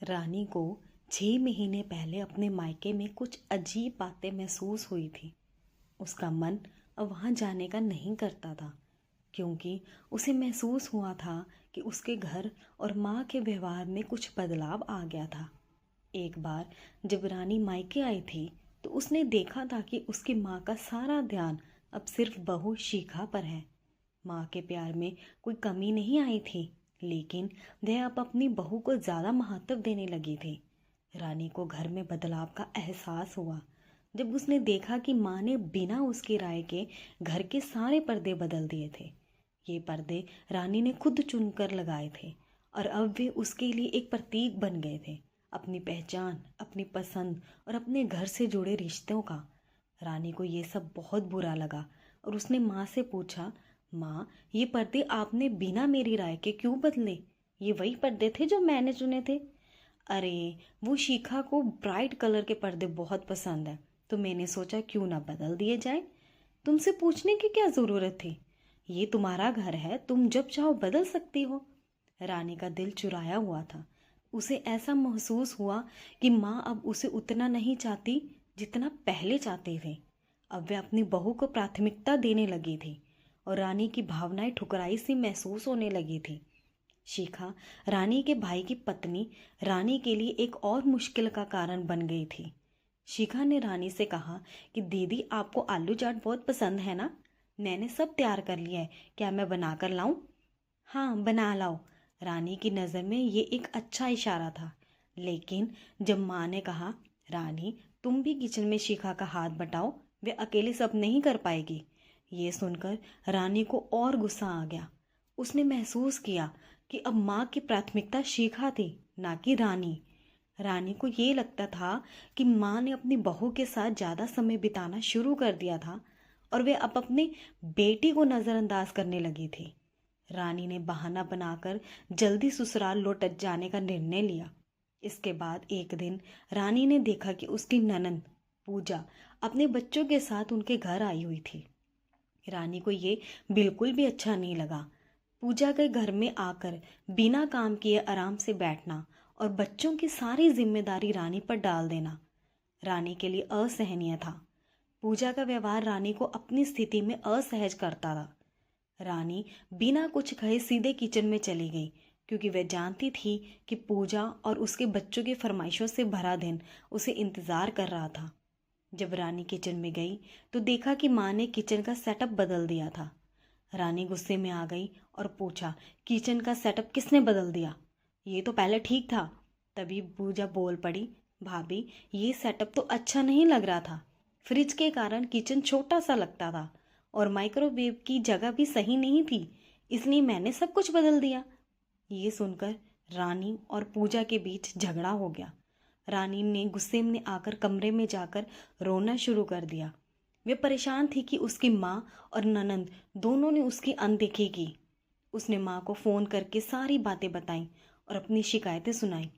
रानी को 6 महीने पहले अपने मायके में कुछ अजीब बातें महसूस हुई थी। उसका मन अब वहाँ जाने का नहीं करता था, क्योंकि उसे महसूस हुआ था कि उसके घर और माँ के व्यवहार में कुछ बदलाव आ गया था। एक बार जब रानी मायके आई थी तो उसने देखा था कि उसकी माँ का सारा ध्यान अब सिर्फ बहू शिखा पर है। माँ के प्यार में कोई कमी नहीं आई थी, लेकिन वह अब अपनी बहू को ज़्यादा महत्व देने लगी थी। रानी को घर में बदलाव का एहसास हुआ जब उसने देखा कि माँ ने बिना उसकी राय के घर के सारे पर्दे बदल दिए थे। ये पर्दे रानी ने खुद चुनकर लगाए थे और अब वे उसके लिए एक प्रतीक बन गए थे, अपनी पहचान, अपनी पसंद और अपने घर से जुड़े रिश्तों का। रानी को ये सब बहुत बुरा लगा और उसने माँ से पूछा, माँ, ये पर्दे आपने बिना मेरी राय के क्यों बदले? ये वही पर्दे थे जो मैंने चुने थे। अरे, वो शिखा को ब्राइट कलर के पर्दे बहुत पसंद है, तो मैंने सोचा क्यों ना बदल दिए जाए। तुमसे पूछने की क्या ज़रूरत थी? ये तुम्हारा घर है, तुम जब चाहो बदल सकती हो। रानी का दिल चुराया हुआ था। उसे ऐसा महसूस हुआ कि माँ अब उसे उतना नहीं चाहती जितना पहले चाहते थे। अब वे अपनी बहू को प्राथमिकता देने लगी थी और रानी की भावनाएं ठुकराई सी महसूस होने लगी थी। शिखा, रानी के भाई की पत्नी, रानी के लिए एक और मुश्किल का कारण बन गई थी। शिखा ने रानी से कहा कि दीदी, आपको आलू चाट बहुत पसंद है ना? मैंने सब तैयार कर लिया है, क्या मैं बना कर लाऊं? हाँ, बना लाओ। रानी की नज़र में ये एक अच्छा इशारा था। लेकिन जब माँ ने कहा, रानी, तुम भी किचन में शिखा का हाथ बटाओ, वे अकेले सब नहीं कर पाएगी, ये सुनकर रानी को और गुस्सा आ गया। उसने महसूस किया कि अब माँ की प्राथमिकता शिखा थी, ना कि रानी। रानी को ये लगता था कि माँ ने अपनी बहू के साथ ज़्यादा समय बिताना शुरू कर दिया था और वे अब अपनी बेटी को नज़रअंदाज करने लगी थी। रानी ने बहाना बनाकर जल्दी ससुराल लौट जाने का निर्णय लिया। इसके बाद एक दिन रानी ने देखा कि उसकी ननंद पूजा अपने बच्चों के साथ उनके घर आई हुई थी। रानी को ये बिल्कुल भी अच्छा नहीं लगा। पूजा के घर में आकर बिना काम किए आराम से बैठना और बच्चों की सारी जिम्मेदारी रानी पर डाल देना रानी के लिए असहनीय था। पूजा का व्यवहार रानी को अपनी स्थिति में असहज करता था। रानी बिना कुछ कहे सीधे किचन में चली गई, क्योंकि वह जानती थी कि पूजा और उसके बच्चों की फरमाइशों से भरा दिन उसे इंतज़ार कर रहा था। जब रानी किचन में गई तो देखा कि माँ ने किचन का सेटअप बदल दिया था। रानी गुस्से में आ गई और पूछा, किचन का सेटअप किसने बदल दिया? ये तो पहले ठीक था। तभी पूजा बोल पड़ी, भाभी, ये सेटअप तो अच्छा नहीं लग रहा था। फ्रिज के कारण किचन छोटा सा लगता था और माइक्रोवेव की जगह भी सही नहीं थी, इसलिए मैंने सब कुछ बदल दिया। ये सुनकर रानी और पूजा के बीच झगड़ा हो गया। रानी ने गुस्से में आकर कमरे में जाकर रोना शुरू कर दिया। वे परेशान थी कि उसकी माँ और ननंद दोनों ने उसकी अनदेखी की। उसने माँ को फ़ोन करके सारी बातें बताईं और अपनी शिकायतें सुनाई।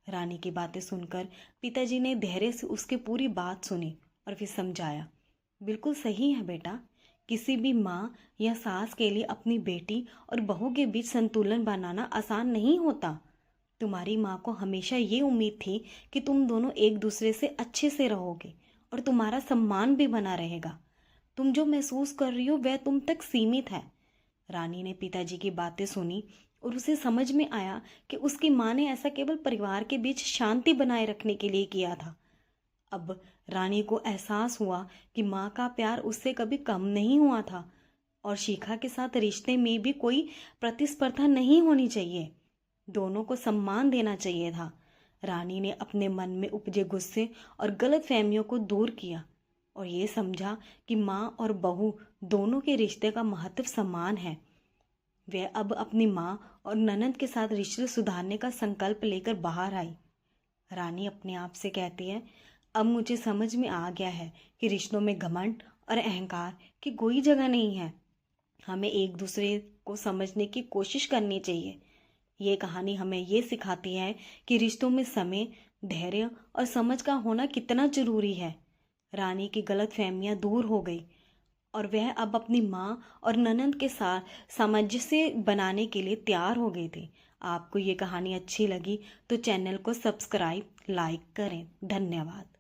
रानी की बातें सुनकर पिताजी ने धैर्य से उसकी पूरी बात सुनी और फिर समझाया, बिल्कुल सही है बेटा, किसी भी माँ या सास के लिए अपनी बेटी और बहू के बीच संतुलन बनाना आसान नहीं होता। तुम्हारी माँ को हमेशा ये उम्मीद थी कि तुम दोनों एक दूसरे से अच्छे से रहोगे और तुम्हारा सम्मान भी बना रहेगा। तुम जो महसूस कर रही हो वह तुम तक सीमित है। रानी ने पिताजी की बातें सुनी और उसे समझ में आया कि उसकी माँ ने ऐसा केवल परिवार के बीच शांति बनाए रखने के लिए किया था। अब रानी को एहसास हुआ कि माँ का प्यार उससे कभी कम नहीं हुआ था और शिखा के साथ रिश्ते में भी कोई प्रतिस्पर्धा नहीं होनी चाहिए। दोनों को सम्मान देना चाहिए था। रानी ने अपने मन में उपजे गुस्से और गलत फहमियों को दूर किया और ये समझा कि माँ और बहू दोनों के रिश्ते का महत्व समान है। वह अब अपनी माँ और ननंद के साथ रिश्ते सुधारने का संकल्प लेकर बाहर आई। रानी अपने आप से कहती है, अब मुझे समझ में आ गया है कि रिश्तों में घमंड और अहंकार की कोई जगह नहीं है। हमें एक दूसरे को समझने की कोशिश करनी चाहिए। ये कहानी हमें ये सिखाती है कि रिश्तों में समय, धैर्य और समझ का होना कितना जरूरी है। रानी की गलत फहमियाँ दूर हो गई और वह अब अपनी माँ और ननंद के साथ सामंजस्य बनाने के लिए तैयार हो गई थी। आपको ये कहानी अच्छी लगी तो चैनल को सब्सक्राइब लाइक करें। धन्यवाद।